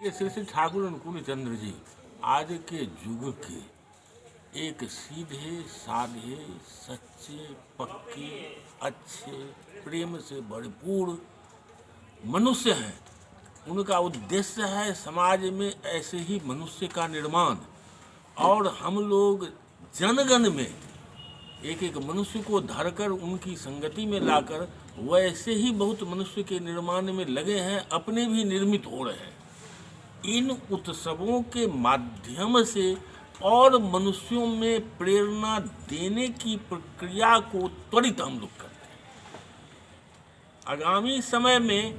ये श्री श्री ठाकुर अनुकूल चंद्र जी आज के युग के एक सीधे साधे सच्चे पक्के अच्छे प्रेम से भरपूर मनुष्य हैं। उनका उद्देश्य है समाज में ऐसे ही मनुष्य का निर्माण, और हम लोग जनगण में एक एक मनुष्य को धरकर उनकी संगति में लाकर वैसे ही बहुत मनुष्य के निर्माण में लगे हैं, अपने भी निर्मित हो रहे हैं। इन उत्सवों के माध्यम से और मनुष्यों में प्रेरणा देने की प्रक्रिया को त्वरित हम लोग करते हैं। आगामी समय में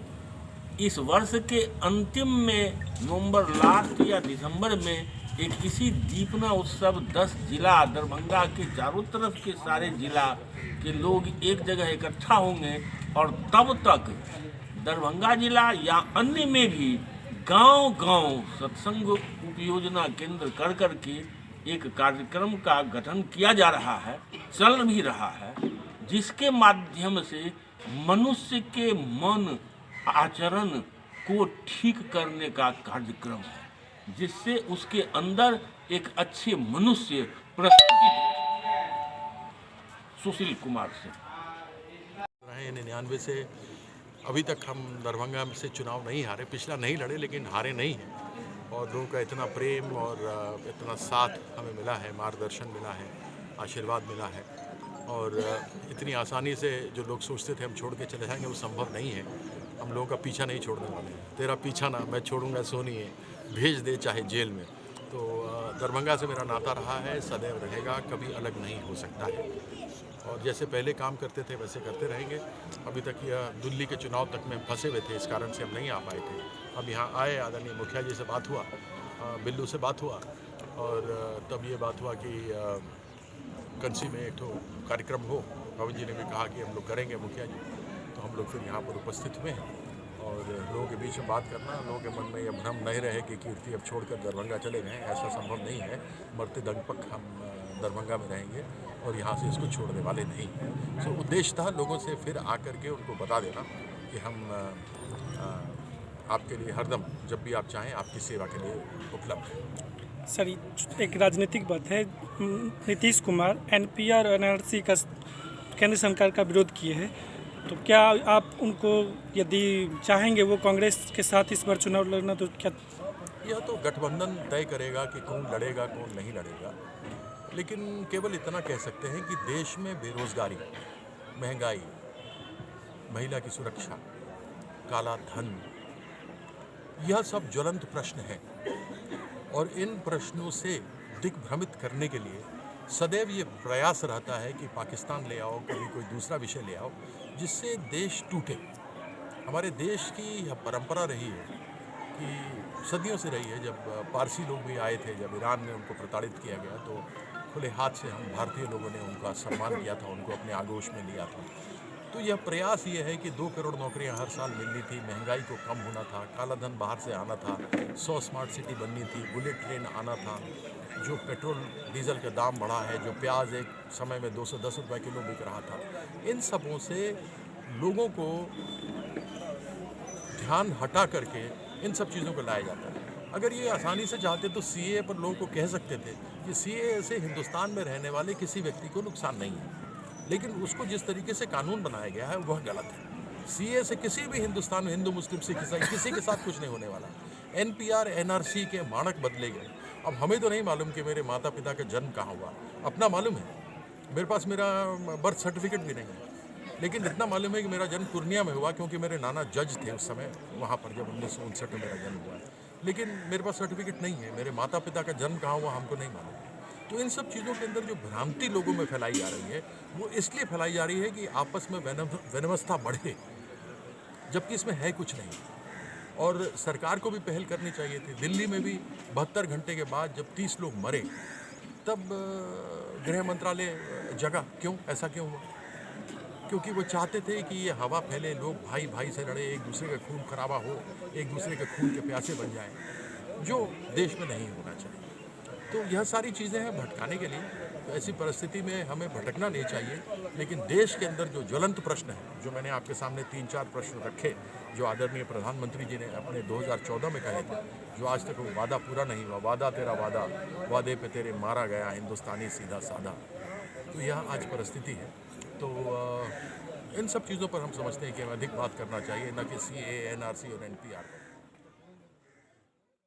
इस वर्ष के अंतिम में नवंबर लास्ट या दिसंबर में एक इसी दीपना उत्सव 10 जिला दरभंगा के चारों तरफ के सारे जिला के लोग एक जगह इकट्ठा होंगे, और तब तक दरभंगा जिला या अन्य में भी गांव-गांव सत्संग उपयोजना केंद्र कर करके एक कार्यक्रम का गठन किया जा रहा है, चल भी रहा है, जिसके माध्यम से मनुष्य के मन आचरण को ठीक करने का कार्यक्रम है, जिससे उसके अंदर एक अच्छे मनुष्य प्रस्तुत हो। सुशील कुमार से 99 से अभी तक हम दरभंगा से चुनाव नहीं हारे, पिछला नहीं लड़े लेकिन हारे नहीं हैं, और लोगों का इतना प्रेम और इतना साथ हमें मिला है, मार्गदर्शन मिला है, आशीर्वाद मिला है, और इतनी आसानी से जो लोग सोचते थे हम छोड़ के चले जाएंगे वो संभव नहीं है। हम लोगों का पीछा नहीं छोड़ने वाले हैं। तेरा पीछा ना मैं छोड़ूंगा सोनिए, भेज दे चाहे जेल में। तो दरभंगा से मेरा नाता रहा है, सदैव रहेगा, कभी अलग नहीं हो सकता है, और जैसे पहले काम करते थे वैसे करते रहेंगे। अभी तक यह दिल्ली के चुनाव तक में फंसे हुए थे, इस कारण से हम नहीं आ पाए थे। अब यहाँ आए, आदरणीय मुखिया जी से बात हुआ, बिल्लू से बात हुआ, और तब ये बात हुआ कि कंसी में एक तो कार्यक्रम हो। पवन जी ने भी कहा कि हम लोग करेंगे मुखिया जी, तो हम लोग फिर यहाँ पर उपस्थित हुए हैं, और लोगों के बीच में बात करना, लोगों के मन में यह भ्रम नहीं रहे कि कीर्ति अब छोड़कर दरभंगा चले गए, ऐसा संभव नहीं है। मरते दम तक हम दरभंगा में रहेंगे और यहाँ से इसको छोड़ने वाले नहीं हैं। तो उद्देश्य था लोगों से फिर आकर के उनको बता देना कि हम आपके लिए हरदम जब भी आप चाहें आपकी सेवा के लिए उपलब्ध हैं। सर, एक राजनीतिक बात है, नीतीश कुमार एनपीआर और एनआरसी का केंद्र सरकार का विरोध किए हैं, तो क्या आप उनको यदि चाहेंगे वो कांग्रेस के साथ इस बार चुनाव लड़ना, तो क्या? यह तो गठबंधन तय करेगा कि कौन लड़ेगा कौन नहीं लड़ेगा, लेकिन केवल इतना कह सकते हैं कि देश में बेरोजगारी, महंगाई, महिला की सुरक्षा, काला धन, यह सब ज्वलंत प्रश्न हैं, और इन प्रश्नों से दिग्भ्रमित करने के लिए सदैव ये प्रयास रहता है कि पाकिस्तान ले आओ, कभी कोई दूसरा विषय ले आओ जिससे देश टूटे। हमारे देश की यह परंपरा रही है कि सदियों से रही है, जब पारसी लोग भी आए थे, जब ईरान में उनको प्रताड़ित किया गया तो खुले हाथ से हम भारतीय लोगों ने उनका सम्मान किया था, उनको अपने आगोश में लिया था। तो यह प्रयास ये है कि 2 करोड़ नौकरियां हर साल मिलनी थी, महंगाई को कम होना था, काला धन बाहर से आना था, 100 स्मार्ट सिटी बननी थी, बुलेट ट्रेन आना था, जो पेट्रोल डीजल का दाम बढ़ा है, जो प्याज एक समय में 210 रुपये किलो बिक रहा था, इन सबों से लोगों को ध्यान हटा करके इन सब चीज़ों को लाया जाता है। अगर ये आसानी से चाहते तो सीए पर लोगों को कह सकते थे कि सीए से हिंदुस्तान में रहने वाले किसी व्यक्ति को नुकसान नहीं है, लेकिन उसको जिस तरीके से कानून बनाया गया है वह गलत है। सीए से किसी भी हिंदुस्तान में हिंदू मुस्लिम सिख ईसाई किसी के साथ कुछ नहीं होने वाला। एनपीआर एनआरसी के मानक बदले गए। अब हमें तो नहीं मालूम कि मेरे माता पिता का जन्म कहाँ हुआ, अपना मालूम है, मेरे पास मेरा बर्थ सर्टिफिकेट भी नहीं है, लेकिन इतना मालूम है कि मेरा जन्म पूर्णिया में हुआ, क्योंकि मेरे नाना जज थे उस समय वहाँ पर, जब 1959 में मेरा जन्म हुआ। लेकिन मेरे पास सर्टिफिकेट नहीं है, मेरे माता पिता का जन्म कहाँ हुआ हमको नहीं मालूम। तो इन सब चीज़ों के अंदर जो भ्रांति लोगों में फैलाई जा रही है, वो इसलिए फैलाई जा रही है कि आपस में वैमनस्यता बढ़े, जबकि इसमें है कुछ नहीं। और सरकार को भी पहल करनी चाहिए थी। दिल्ली में भी 72 घंटे के बाद जब 30 लोग मरे, तब गृह मंत्रालय जगा। क्यों? ऐसा क्यों हुआ? क्योंकि वो चाहते थे कि ये हवा फैले, लोग भाई भाई से लड़े, एक दूसरे का खून खराबा हो, एक दूसरे के खून के प्यासे बन जाए, जो देश में नहीं होना चाहिए। तो यह सारी चीज़ें हैं भटकाने के लिए। तो ऐसी परिस्थिति में हमें भटकना नहीं चाहिए, लेकिन देश के अंदर जो ज्वलंत प्रश्न है, जो मैंने आपके सामने 3-4 प्रश्न रखे, जो आदरणीय प्रधानमंत्री जी ने अपने 2014 में कहे थे, जो आज तक वो वादा पूरा नहीं हुआ, वादा तेरा वादा, वादे पे तेरे मारा गया हिंदुस्तानी सीधा साधा, तो यह आज परिस्थिति है। तो इन सब चीज़ों पर हम समझते हैं कि हमें अधिक बात करना चाहिए, न कि CAA, NRC और NPR पर।